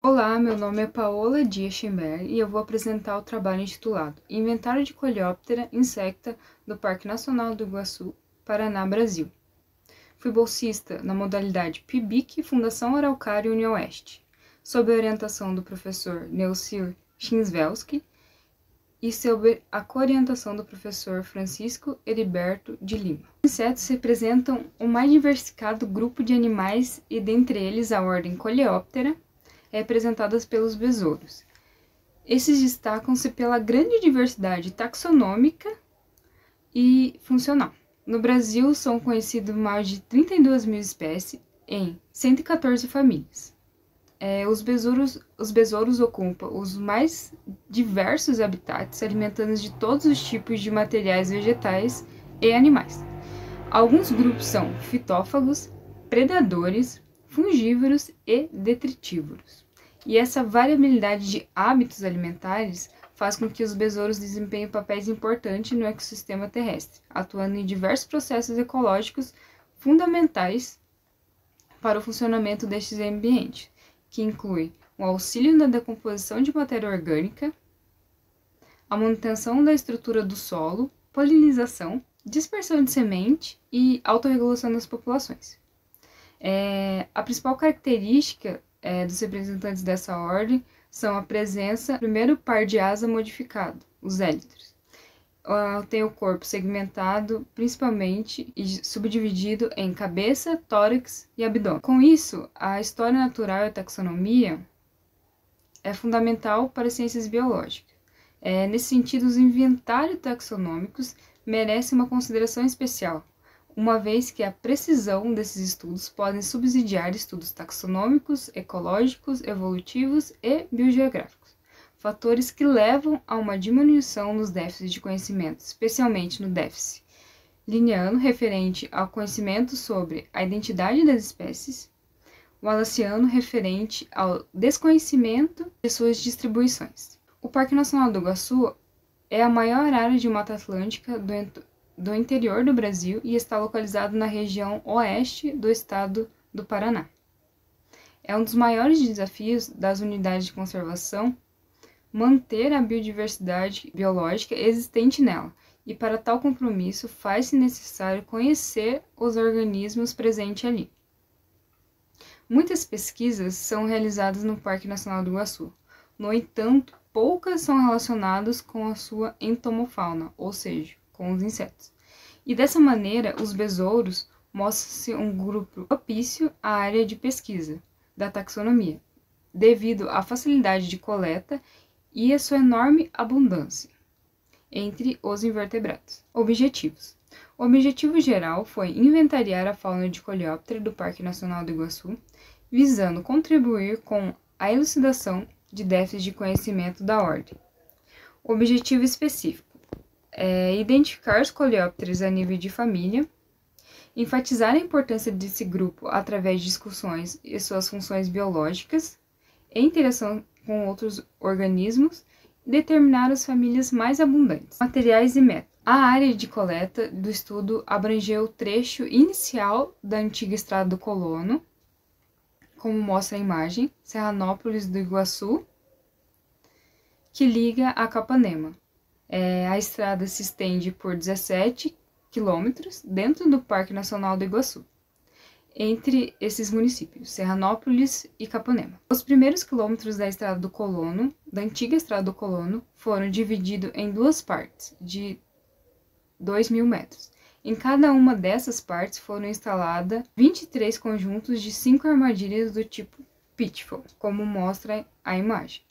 Olá, meu nome é Paola Dias Schember e eu vou apresentar o trabalho intitulado Inventário de Coleóptera insecta do Parque Nacional do Iguaçu, Paraná, Brasil. Fui bolsista na modalidade PIBIC Fundação Araucária UniOeste, sob a orientação do professor Neucir Chinsvelski e sob a coorientação do professor Francisco Heriberto de Lima. Os insetos representam o mais diversificado grupo de animais e dentre eles a ordem Coleóptera, representadas pelos besouros. Esses destacam-se pela grande diversidade taxonômica e funcional. No Brasil, são conhecidos mais de 32 mil espécies em 114 famílias. Os besouros ocupam os mais diversos habitats, alimentando de todos os tipos de materiais vegetais e animais. Alguns grupos são fitófagos, predadores, fungívoros e detritívoros. E essa variabilidade de hábitos alimentares faz com que os besouros desempenhem papéis importantes no ecossistema terrestre, atuando em diversos processos ecológicos fundamentais para o funcionamento destes ambientes, que inclui o auxílio na decomposição de matéria orgânica, a manutenção da estrutura do solo, polinização, dispersão de semente e autorregulação das populações. A principal característica dos representantes dessa ordem são a presença do primeiro par de asa modificado, os élitros. Tem o corpo segmentado principalmente e subdividido em cabeça, tórax e abdômen. Com isso, a história natural e a taxonomia é fundamental para as ciências biológicas. Nesse sentido, os inventários taxonômicos merecem uma consideração especial, uma vez que a precisão desses estudos podem subsidiar estudos taxonômicos, ecológicos, evolutivos e biogeográficos, fatores que levam a uma diminuição nos déficits de conhecimento, especialmente no déficit linneano referente ao conhecimento sobre a identidade das espécies, o wallaciano referente ao desconhecimento de suas distribuições. O Parque Nacional do Iguaçu é a maior área de Mata Atlântica do interior do Brasil e está localizado na região oeste do estado do Paraná. É um dos maiores desafios das unidades de conservação manter a biodiversidade biológica existente nela, e para tal compromisso faz-se necessário conhecer os organismos presentes ali. Muitas pesquisas são realizadas no Parque Nacional do Iguaçu, no entanto, poucas são relacionadas com a sua entomofauna, ou seja, com os insetos. E dessa maneira, os besouros mostram-se um grupo propício à área de pesquisa da taxonomia, devido à facilidade de coleta e à sua enorme abundância entre os invertebrados. Objetivos. O objetivo geral foi inventariar a fauna de Coleóptera do Parque Nacional do Iguaçu, visando contribuir com a elucidação de déficits de conhecimento da ordem. Objetivo específico. Identificar os coleópteros a nível de família, enfatizar a importância desse grupo através de discussões e suas funções biológicas, e interação com outros organismos, e determinar as famílias mais abundantes. Materiais e métodos. A área de coleta do estudo abrangeu o trecho inicial da antiga Estrada do Colono, como mostra a imagem, Serranópolis do Iguaçu, que liga a Capanema. A estrada se estende por 17 quilômetros dentro do Parque Nacional do Iguaçu, entre esses municípios, Serranópolis e Capanema. Os primeiros quilômetros da Estrada do Colono, da antiga Estrada do Colono, foram divididos em duas partes, de 2.000 metros. Em cada uma dessas partes foram instaladas 23 conjuntos de 5 armadilhas do tipo Pitfall, como mostra a imagem.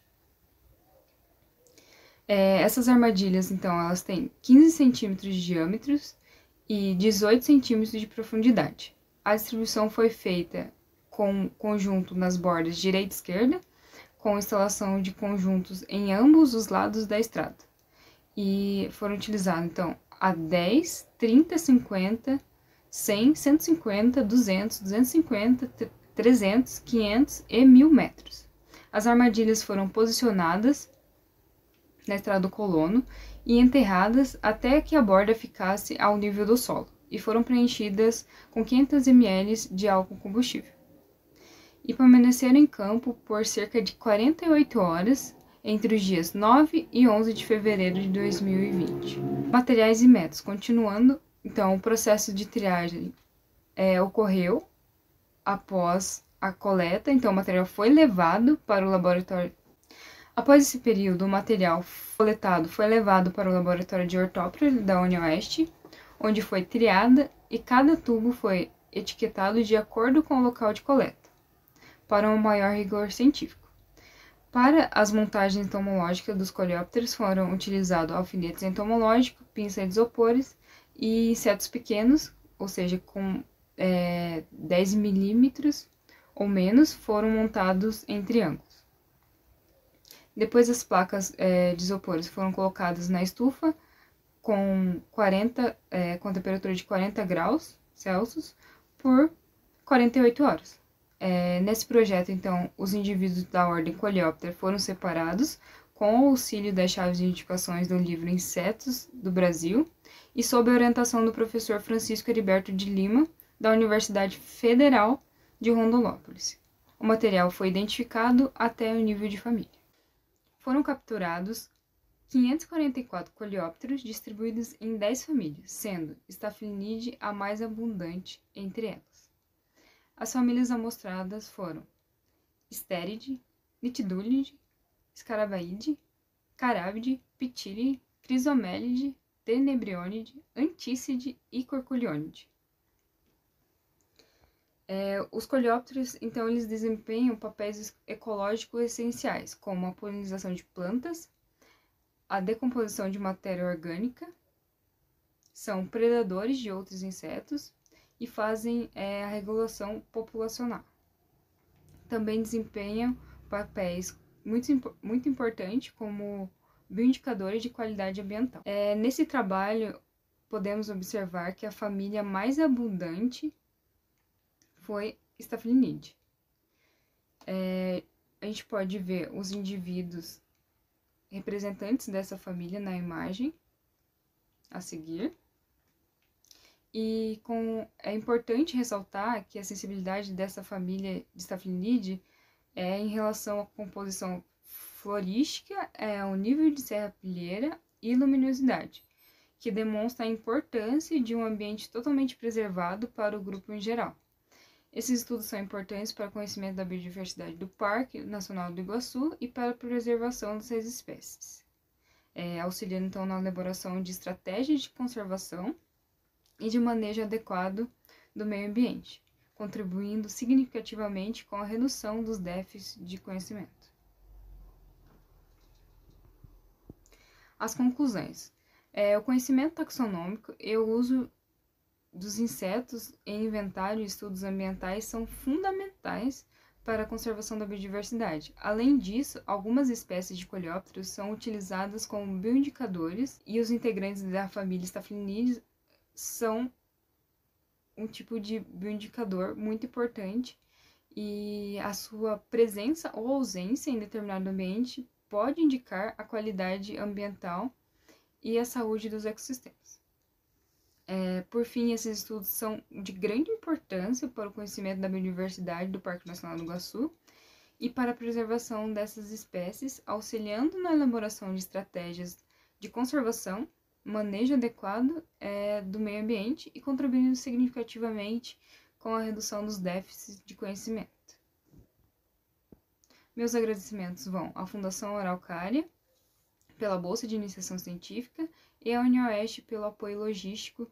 Essas armadilhas, então, elas têm 15 centímetros de diâmetro e 18 centímetros de profundidade. A distribuição foi feita com conjunto nas bordas direita e esquerda, com instalação de conjuntos em ambos os lados da estrada. E foram utilizados, então, a 10, 30, 50, 100, 150, 200, 250, 300, 500 e 1.000 metros. As armadilhas foram posicionadas na Estrada do Colono e enterradas até que a borda ficasse ao nível do solo, e foram preenchidas com 500 ml de álcool combustível. e permaneceram em campo por cerca de 48 horas entre os dias 9 e 11 de fevereiro de 2020. Materiais e métodos. Continuando, então, o processo de triagem ocorreu após a coleta, então o material foi levado para o laboratório. Após esse período, o material coletado foi levado para o laboratório de ortóptera da UniOeste, onde foi triada e cada tubo foi etiquetado de acordo com o local de coleta, para um maior rigor científico. Para as montagens entomológicas dos coleópteros foram utilizados alfinetes entomológicos, pinças de isopores e insetos pequenos, ou seja, com 10 milímetros ou menos, foram montados em triângulos. Depois as placas de isopores foram colocadas na estufa com temperatura de 40 graus Celsius por 48 horas. Nesse projeto, então, os indivíduos da ordem Coleoptera foram separados com o auxílio das chaves de identificações do livro Insetos do Brasil e sob a orientação do professor Francisco Heriberto de Lima, da Universidade Federal de Rondonópolis. O material foi identificado até o nível de família. Foram capturados 544 coleópteros distribuídos em 10 famílias, sendo Staphylinide a mais abundante entre elas. As famílias amostradas foram Stériide, Nitidulide, Scarabaide, Carabide, Pitili, Chrysomélide, Tenebrionidae, Antícide e Curculionide. Os coleópteros, então, eles desempenham papéis ecológicos essenciais, como a polinização de plantas, a decomposição de matéria orgânica, são predadores de outros insetos e fazem a regulação populacional. Também desempenham papéis muito importantes como bioindicadores de qualidade ambiental. Nesse trabalho, podemos observar que a família mais abundante foi Staphylinide. A gente pode ver os indivíduos representantes dessa família na imagem a seguir. E é importante ressaltar que a sensibilidade dessa família de Staphylinide é em relação à composição florística, ao nível de serrapilheira e luminosidade, que demonstra a importância de um ambiente totalmente preservado para o grupo em geral. Esses estudos são importantes para o conhecimento da biodiversidade do Parque Nacional do Iguaçu e para a preservação dessas espécies, auxiliando então na elaboração de estratégias de conservação e de manejo adequado do meio ambiente, contribuindo significativamente com a redução dos déficits de conhecimento. As conclusões. O conhecimento taxonômico e o uso dos insetos em inventário e estudos ambientais são fundamentais para a conservação da biodiversidade. Além disso, algumas espécies de coleópteros são utilizadas como bioindicadores e os integrantes da família Staphylinide são um tipo de bioindicador muito importante e a sua presença ou ausência em determinado ambiente pode indicar a qualidade ambiental e a saúde dos ecossistemas. Por fim, esses estudos são de grande importância para o conhecimento da biodiversidade do Parque Nacional do Iguaçu e para a preservação dessas espécies, auxiliando na elaboração de estratégias de conservação, manejo adequado do meio ambiente e contribuindo significativamente com a redução dos déficits de conhecimento. Meus agradecimentos vão à Fundação Araucária pela Bolsa de Iniciação Científica e à UniOeste pelo apoio logístico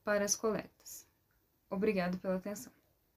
para as coletas. Obrigado pela atenção.